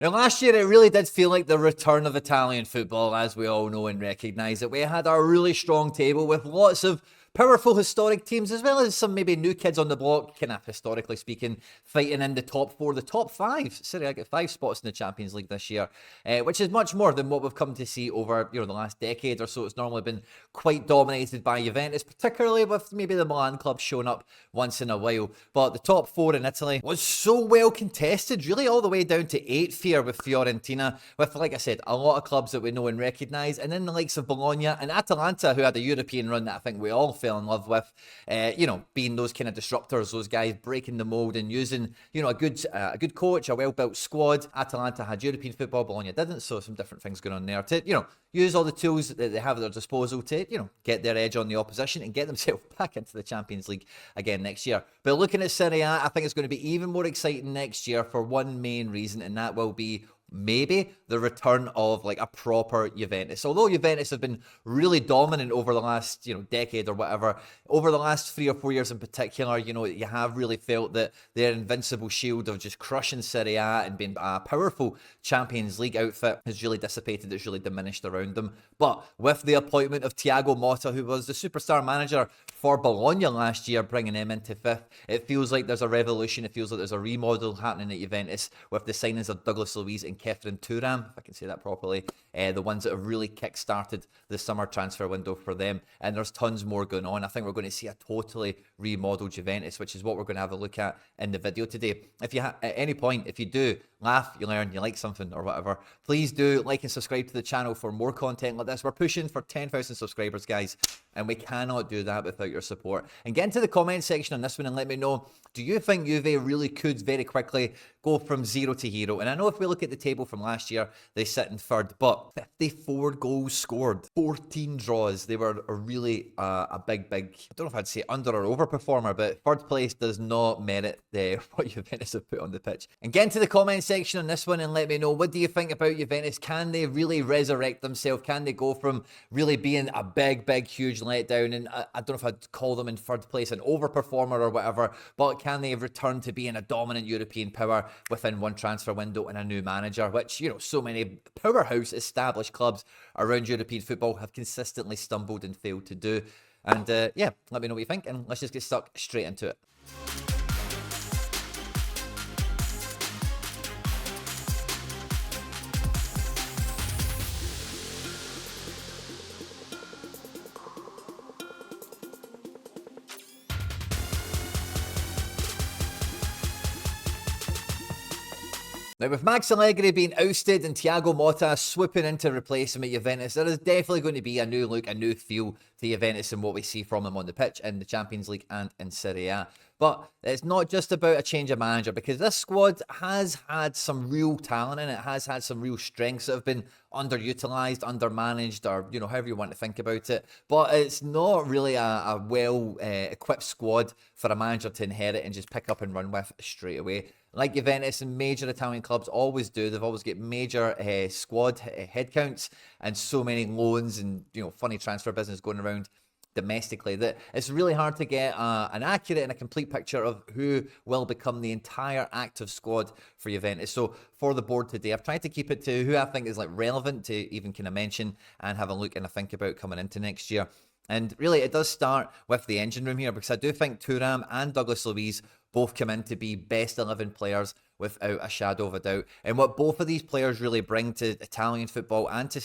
Now, last year, it really did feel like the return of Italian football, as we all know and recognise it. We had a really strong table with lots of powerful historic teams, as well as some maybe new kids on the block, kind of historically speaking, fighting in the top four, the top five. Sorry, I get 5 spots in the Champions League this year, which is much more than what we've come to see over the last decade or so. It's normally been quite dominated by Juventus, particularly with maybe the Milan club showing up once in a while. But the top 4 in Italy was so well contested, really all the way down to 8th here with Fiorentina, with, like I said, a lot of clubs that we know and recognise, and then the likes of Bologna and Atalanta, who had a European run that I think we all fell in love with, being those kind of disruptors, those guys breaking the mold and using, a good coach, a well-built squad. Atalanta had European football, Bologna didn't, so some different things going on there to, use all the tools that they have at their disposal to, get their edge on the opposition and get themselves back into the Champions League again next year. But looking at Serie A, I think it's going to be even more exciting next year for one main reason, and that will be maybe the return of like a proper Juventus. Although Juventus have been really dominant over the last, decade or whatever, over the last 3 or 4 years in particular, you have really felt that their invincible shield of just crushing Serie A and being a powerful Champions League outfit has really dissipated. It's really diminished around them. But with the appointment of Thiago Motta, who was the superstar manager for Bologna last year, bringing him into 5th, it feels like there's a revolution. It feels like there's a remodel happening at Juventus with the signings of Douglas Luiz and Khéphren Thuram, if I can say that properly, the ones that have really kick-started the summer transfer window for them, and there's tons more going on. I think we're going to see a totally remodeled Juventus, which is what we're going to have a look at in the video today. If you at any point, if you do laugh, you learn, you like something or whatever, please do like and subscribe to the channel for more content like this. We're pushing for 10,000 subscribers, guys, and we cannot do that without your support. And get into the comment section on this one and let me know, do you think Juve really could very quickly go from 0 to hero? And I know if we look at the table from last year, they sit in 3rd, but 54 goals scored, 14 draws. They were really a big, I don't know if I'd say under or over performer, but 3rd place does not merit what Juventus have put on the pitch. And get into the comment section on this one and let me know, what do you think about Juventus? Can they really resurrect themselves? Can they go from really being a big, huge letdown, and I don't know if I'd call them in 3rd place an overperformer or whatever, but can they return to being a dominant European power within one transfer window and a new manager, which, so many powerhouse established clubs around European football have consistently stumbled and failed to do? And let me know what you think, and let's just get stuck straight into it. Now, with Max Allegri being ousted and Thiago Motta swooping in to replace him at Juventus, there is definitely going to be a new look, a new feel to Juventus and what we see from them on the pitch in the Champions League and in Serie A. But it's not just about a change of manager, because this squad has had some real talent in it, has had some real strengths that have been underutilized, undermanaged, or, however you want to think about it. But it's not really a well-equipped squad for a manager to inherit and just pick up and run with straight away. Like Juventus and major Italian clubs always do, they've always got major squad headcounts and so many loans and, funny transfer business going around domestically that it's really hard to get an accurate and a complete picture of who will become the entire active squad for Juventus. So for the board today, I've tried to keep it to who I think is relevant to even kind of mention and have a look and a think about coming into next year. And really, it does start with the engine room here, because I do think Thuram and Douglas Luiz both come in to be best 11 players without a shadow of a doubt. And what both of these players really bring to Italian football and to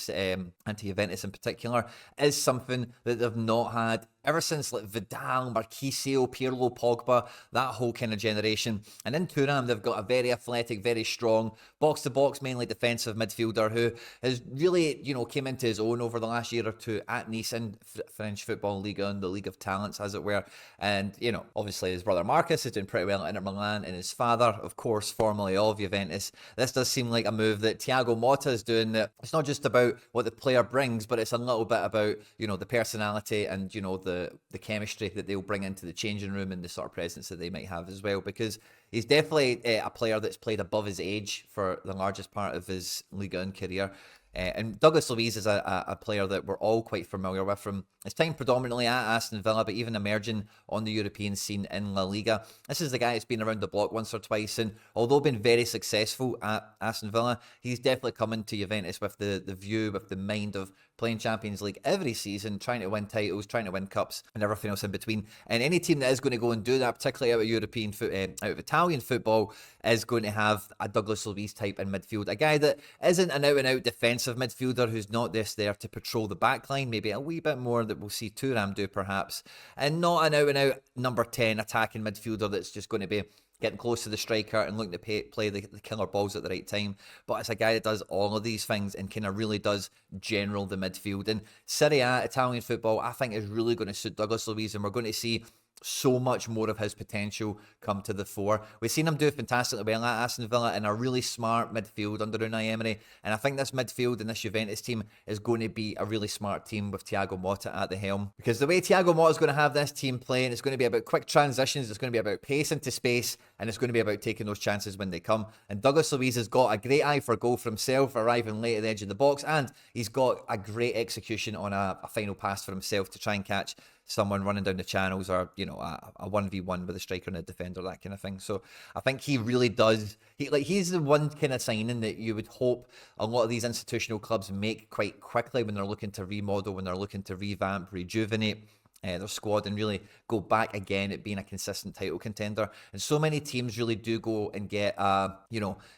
Juventus in particular is something that they've not had ever since Vidal, Marchisio, Pirlo, Pogba, that whole kind of generation. And in Thuram, they've got a very athletic, very strong, box-to-box, mainly defensive midfielder who has really, came into his own over the last year or two at Nice in French football league, and the League of Talents, as it were. And, obviously his brother Marcus is doing pretty well at Inter Milan, and his father, of course, formerly of Juventus. This does seem like a move that Thiago Motta is doing, that it's not just about what the player brings, but it's a little bit about, the personality and, the chemistry that they'll bring into the changing room and the sort of presence that they might have as well, because he's definitely a player that's played above his age for the largest part of his Ligue 1 career. And Douglas Luiz is a player that we're all quite familiar with from his time predominantly at Aston Villa, but even emerging on the European scene in La Liga. This is the guy that's been around the block once or twice, and although been very successful at Aston Villa, he's definitely coming to Juventus with the view, with the mind of playing Champions League every season, trying to win titles, trying to win cups, and everything else in between. And any team that is going to go and do that, particularly out of Italian football, is going to have a Douglas Luiz type in midfield, a guy that isn't an out-and-out defensive midfielder who's not just there to patrol the back line, maybe a wee bit more that we'll see Thuram do perhaps, and not an out-and-out number 10 attacking midfielder that's just going to be getting close to the striker and looking to play the killer balls at the right time. But it's a guy that does all of these things and kind of really does general the midfield. And Serie A, Italian football, I think is really going to suit Douglas Luiz, and we're going to see so much more of his potential come to the fore. We've seen him do fantastically well at Aston Villa in a really smart midfield under Unai Emery, and I think this midfield and this Juventus team is going to be a really smart team with Thiago Motta at the helm, because the way Thiago Motta is going to have this team playing, it's going to be about quick transitions, it's going to be about pace into space, and it's going to be about taking those chances when they come. And Douglas Luiz has got a great eye for goal for himself, arriving late at the edge of the box, and he's got a great execution on a final pass for himself to try and catch someone running down the channels, or a 1v1 with a striker and a defender, that kind of thing. So I think he really does, he's the one kind of signing that you would hope a lot of these institutional clubs make quite quickly when they're looking to remodel, when they're looking to revamp, rejuvenate their squad, and really go back again at being a consistent title contender. And so many teams really do go and get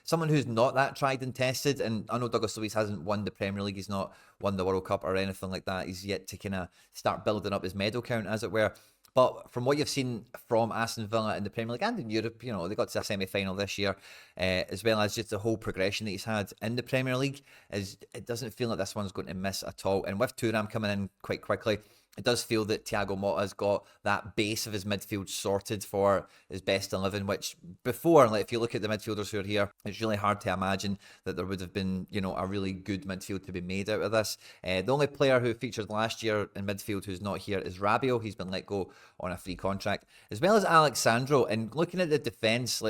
someone who's not that tried and tested. And I know Douglas Luiz hasn't won the Premier League, he's not won the World Cup or anything like that, he's yet to kind of start building up his medal count, as it were. But from what you've seen from Aston Villa in the Premier League and in Europe, they got to a semi-final this year, as well as just the whole progression that he's had in the Premier League, it doesn't feel like this one's going to miss at all. And with Thuram coming in quite quickly, it does feel that Thiago Motta has got that base of his midfield sorted for his best 11, which before, if you look at the midfielders who are here, it's really hard to imagine that there would have been, a really good midfield to be made out of this. The only player who featured last year in midfield who's not here is Rabiot. He's been let go on a free contract, as well as Alexandro. And looking at the defence,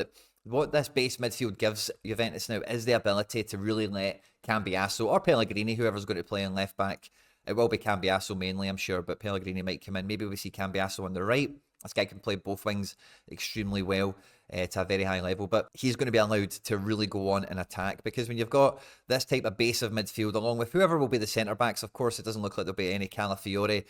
what this base midfield gives Juventus now is the ability to really let Cambiasso or Pellegrini, whoever's going to play in left back, it will be Cambiasso mainly, I'm sure, but Pellegrini might come in. Maybe we see Cambiasso on the right. This guy can play both wings extremely well to a very high level, but he's going to be allowed to really go on and attack, because when you've got this type of base of midfield, along with whoever will be the centre-backs, of course, it doesn't look like there'll be any Calafiori,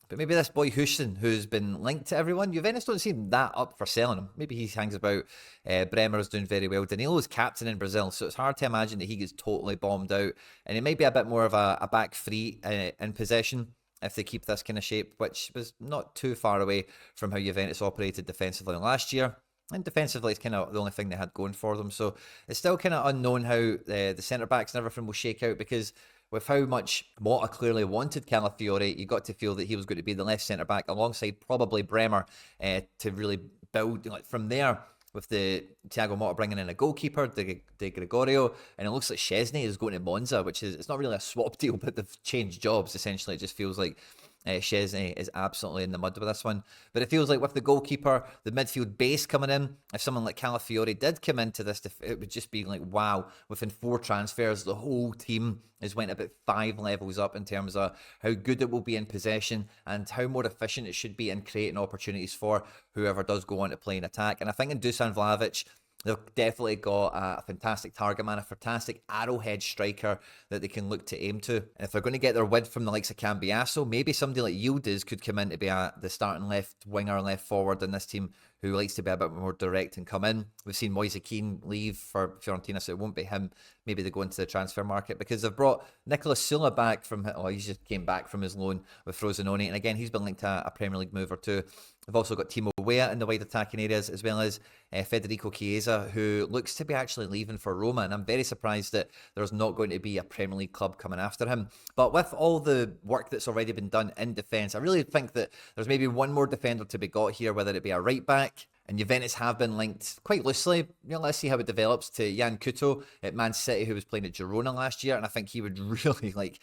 but maybe this boy Houston, who's been linked to everyone, Juventus don't seem that up for selling him. Maybe he hangs about. Bremer is doing very well. Danilo's captain in Brazil, so it's hard to imagine that he gets totally bombed out. And he might be a bit more of a back three in possession if they keep this kind of shape, which was not too far away from how Juventus operated defensively last year. And defensively, it's kind of the only thing they had going for them. So it's still kind of unknown how the centre-backs and everything will shake out, because with how much Motta clearly wanted Calafiori, you got to feel that he was going to be the left centre-back alongside probably Bremer to really build from there, with the Thiago Motta bringing in a goalkeeper, De Gregorio, and it looks like Szczesny is going to Monza, which is, it's not really a swap deal, but they've changed jobs, essentially. It just feels like Szczesny is absolutely in the mud with this one. But it feels like with the goalkeeper, the midfield base coming in, if someone like Calafiori did come into this, it would just be like, wow, within 4 transfers, the whole team has went about 5 levels up in terms of how good it will be in possession and how more efficient it should be in creating opportunities for whoever does go on to play in attack. And I think in Dusan Vlahovic, they've definitely got a fantastic target man, a fantastic arrowhead striker that they can look to aim to. And if they're going to get their width from the likes of Cambiasso, maybe somebody like Yildiz could come in to be the starting left winger, left forward in this team, who likes to be a bit more direct and come in. We've seen Moise Kean leave for Fiorentina, so it won't be him. Maybe they go into the transfer market, because they've brought Nicolas Sula back he just came back from his loan with Frosinone, and again, he's been linked to a Premier League move or two. They've also got Timo Weah in the wide attacking areas, as well as Federico Chiesa, who looks to be actually leaving for Roma, and I'm very surprised that there's not going to be a Premier League club coming after him. But with all the work that's already been done in defence, I really think that there's maybe one more defender to be got here, whether it be a right back. And Juventus have been linked quite loosely. Let's see how it develops, to Jan Couto at Man City, who was playing at Girona last year, and I think he would really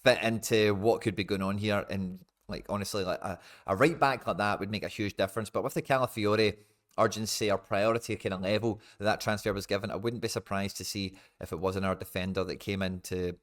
fit into what could be going on here. And honestly, a right back like that would make a huge difference. But with the Calafiori urgency or priority kind of level that transfer was given. I wouldn't be surprised to see if it wasn't our defender that came in to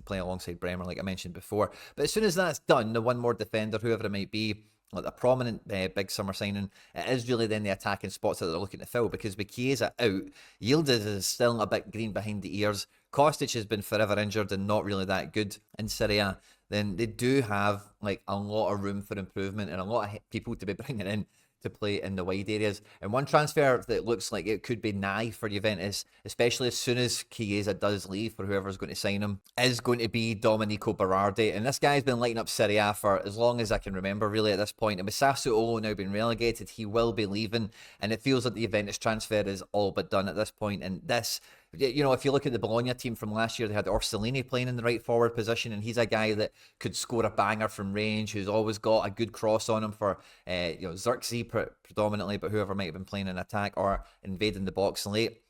play alongside Bremer, like I mentioned before. But as soon as that's done, the one more defender, whoever it might be, like a prominent big summer signing, it is really then the attacking spots that they're looking to fill, because with Chiesa out, Yildiz is still a bit green behind the ears. Kostic has been forever injured and not really that good in Serie A. Then they do have like a lot of room for improvement and a lot of people to be bringing in to play in the wide areas. And one transfer that looks like it could be nigh for Juventus, especially as soon as Chiesa does leave for whoever's going to sign him, is going to be Domenico Berardi. And this guy's been lighting up Serie A for as long as I can remember, really, at this point. And with Sassuolo now being relegated, he will be leaving. And it feels like the Juventus transfer is all but done at this point. And this, you know, if you look at the Bologna team from last year, they had Orsolini playing in the right forward position, and he's a guy that could score a banger from range, who's always got a good cross on him for, Xerxes predominantly, but whoever might have been playing in attack or invading the box late.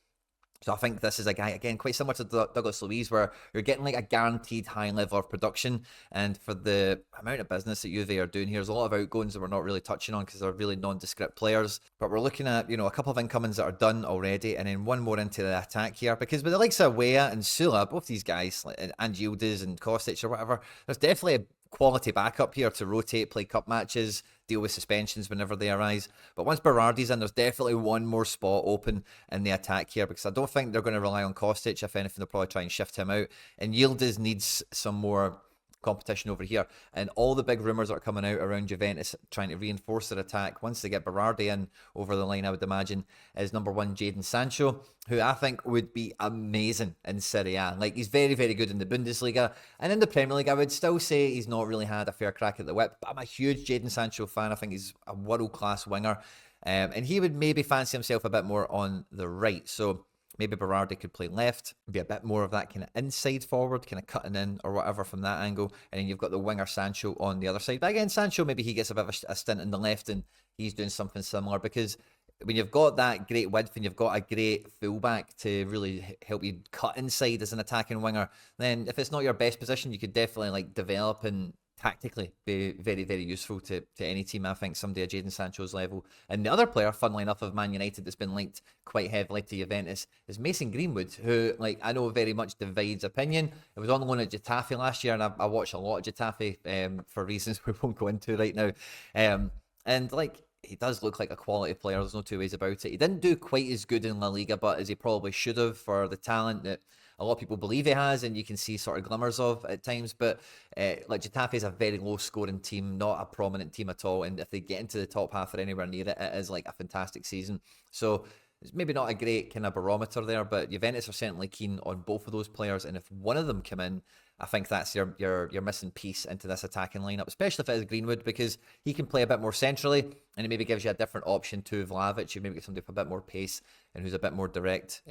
So I think this is a guy, again, quite similar to Douglas Luiz, where you're getting like a guaranteed high level of production. And for the amount of business that Juve are doing here, there's a lot of outgoings that we're not really touching on because they're really nondescript players. But we're looking at, a couple of incomings that are done already, and then one more into the attack here. Because with the likes of Wea and Sula, both these guys, and Yildiz and Kostic or whatever, there's definitely a quality backup here to rotate, play cup matches, deal with suspensions whenever they arise. But once Berardi's in, there's definitely one more spot open in the attack here, because I don't think they're going to rely on Kostic. If anything, they'll probably try and shift him out. And Yildiz needs some more competition over here. And all the big rumours that are coming out around Juventus trying to reinforce their attack once they get Berardi in over the line, I would imagine, is number one, Jadon Sancho, who I think would be amazing in Serie A. Like, he's very, very good in the Bundesliga. And in the Premier League, I would still say he's not really had a fair crack at the whip. But I'm a huge Jadon Sancho fan. I think he's a world-class winger. And he would maybe fancy himself a bit more on the right. So maybe Berardi could play left, be a bit more of that kind of inside forward, kind of cutting in or whatever from that angle. And then you've got the winger Sancho on the other side. But again, Sancho, maybe he gets a bit of a stint in the left and he's doing something similar, because when you've got that great width and you've got a great fullback to really help you cut inside as an attacking winger, then if it's not your best position, you could definitely develop and tactically be very, very useful to any team. I think somebody at Jadon Sancho's level. And the other player, funnily enough, of Man United that's been linked quite heavily to Juventus is Mason Greenwood, who, I know very much divides opinion. It was on loan at Getafe last year, and I watched a lot of Getafe for reasons we won't go into right now. And he does look like a quality player. There's no two ways about it. He didn't do quite as good in La Liga, but as he probably should have, for the talent that a lot of people believe he has, and you can see sort of glimmers of at times. But Getafe is a very low-scoring team, not a prominent team at all. And if they get into the top half or anywhere near it, it is like a fantastic season. So it's maybe not a great kind of barometer there, but Juventus are certainly keen on both of those players. And if one of them come in, I think that's your missing piece into this attacking lineup, especially if it is Greenwood, because he can play a bit more centrally, and it maybe gives you a different option to Vlahovic. You maybe get somebody with a bit more pace and who's a bit more direct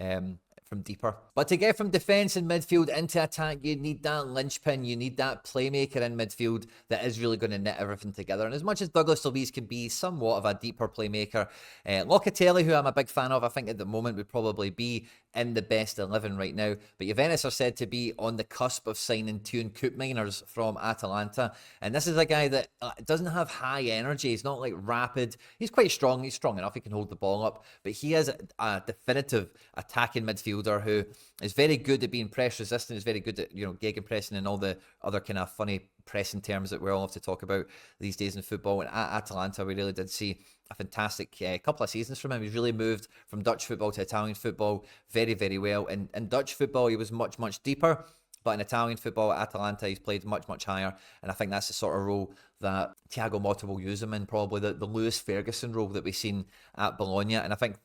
from deeper. But to get from defence and midfield into attack, you need that linchpin, you need that playmaker in midfield that is really going to knit everything together. And as much as Douglas Luiz can be somewhat of a deeper playmaker, Locatelli, who I'm a big fan of, I think at the moment would probably be in the best 11 right now. But Juventus are said to be on the cusp of signing Tuen Koopmeiners from Atalanta. And this is a guy that doesn't have high energy. He's not rapid. He's quite strong. He's strong enough. He can hold the ball up. But he is a definitive attacking midfielder who is very good at being press resistant. Is very good at, gegenpressing and all the other kind of funny pressing terms that we all have to talk about these days in football. And at Atalanta, we really did see a fantastic couple of seasons from him. He's really moved from Dutch football to Italian football very, very well. And in Dutch football, he was much, much deeper. But in Italian football at Atalanta, he's played much, much higher. And I think that's the sort of role that Thiago Motta will use him in, probably the Lewis Ferguson role that we've seen at Bologna. And I think,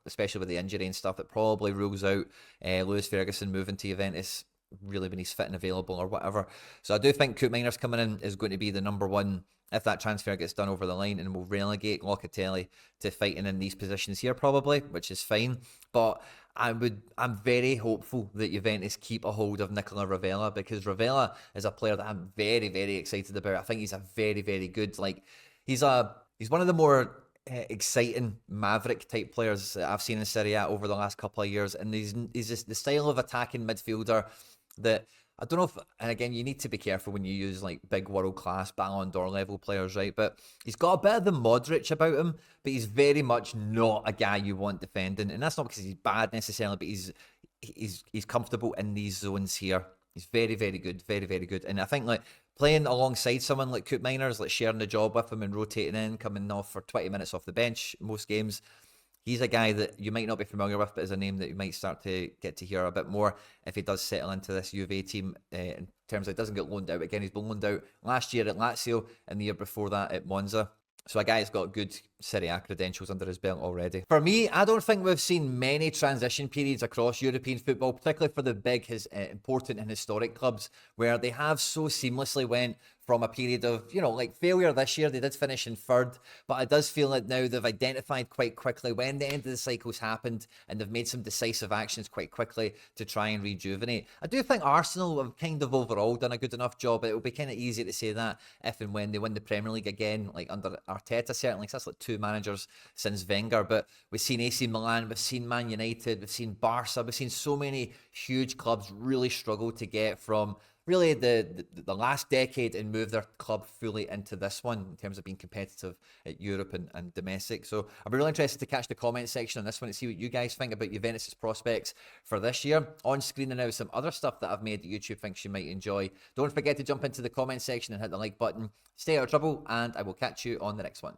especially with the injury and stuff, it probably rules out Lewis Ferguson moving to Juventus, really when he's fit and available or whatever. So I do think Koopmeiners coming in is going to be the number one if that transfer gets done over the line, and will relegate Locatelli to fighting in these positions here probably, which is fine. But I'm very hopeful that Juventus keep a hold of Nicola Ravella, because Ravella is a player that I'm very, very excited about. I think he's a very, very good, he's one of the more exciting maverick type players that I've seen in Serie A over the last couple of years. And he's just the style of attacking midfielder that I don't know if, and again, you need to be careful when you use like big world class Ballon d'Or level players, right? But he's got a bit of the Modric about him, but he's very much not a guy you want defending. And that's not because he's bad necessarily, but he's comfortable in these zones here. He's very, very good, very, very good. And I think like playing alongside someone like Koopmeiners, like sharing the job with him and rotating in, coming off for 20 minutes off the bench most games. He's a guy that you might not be familiar with, but is a name that you might start to get to hear a bit more if he does settle into this Juve team in terms of he doesn't get loaned out again. He's been loaned out last year at Lazio and the year before that at Monza. So a guy that's got good Serie A credentials under his belt already. For me, I don't think we've seen many transition periods across European football, particularly for the big, important and historic clubs, where they have so seamlessly went from a period of, like failure this year. They did finish in third, but it does feel like now they've identified quite quickly when the end of the cycle's happened and they've made some decisive actions quite quickly to try and rejuvenate. I do think Arsenal have kind of overall done a good enough job. It will be kind of easy to say that if and when they win the Premier League again, like under Arteta certainly, because that's like 2 managers since Wenger. But we've seen AC Milan, we've seen Man United, we've seen Barca, we've seen so many huge clubs really struggle to get from really the last decade and move their club fully into this one in terms of being competitive at Europe and domestic. So I'll be really interested to catch the comment section on this one and see what you guys think about Juventus' prospects for this year. On screen and now some other stuff that I've made that YouTube thinks you might enjoy. Don't forget to jump into the comment section and hit the like button. Stay out of trouble, and I will catch you on the next one.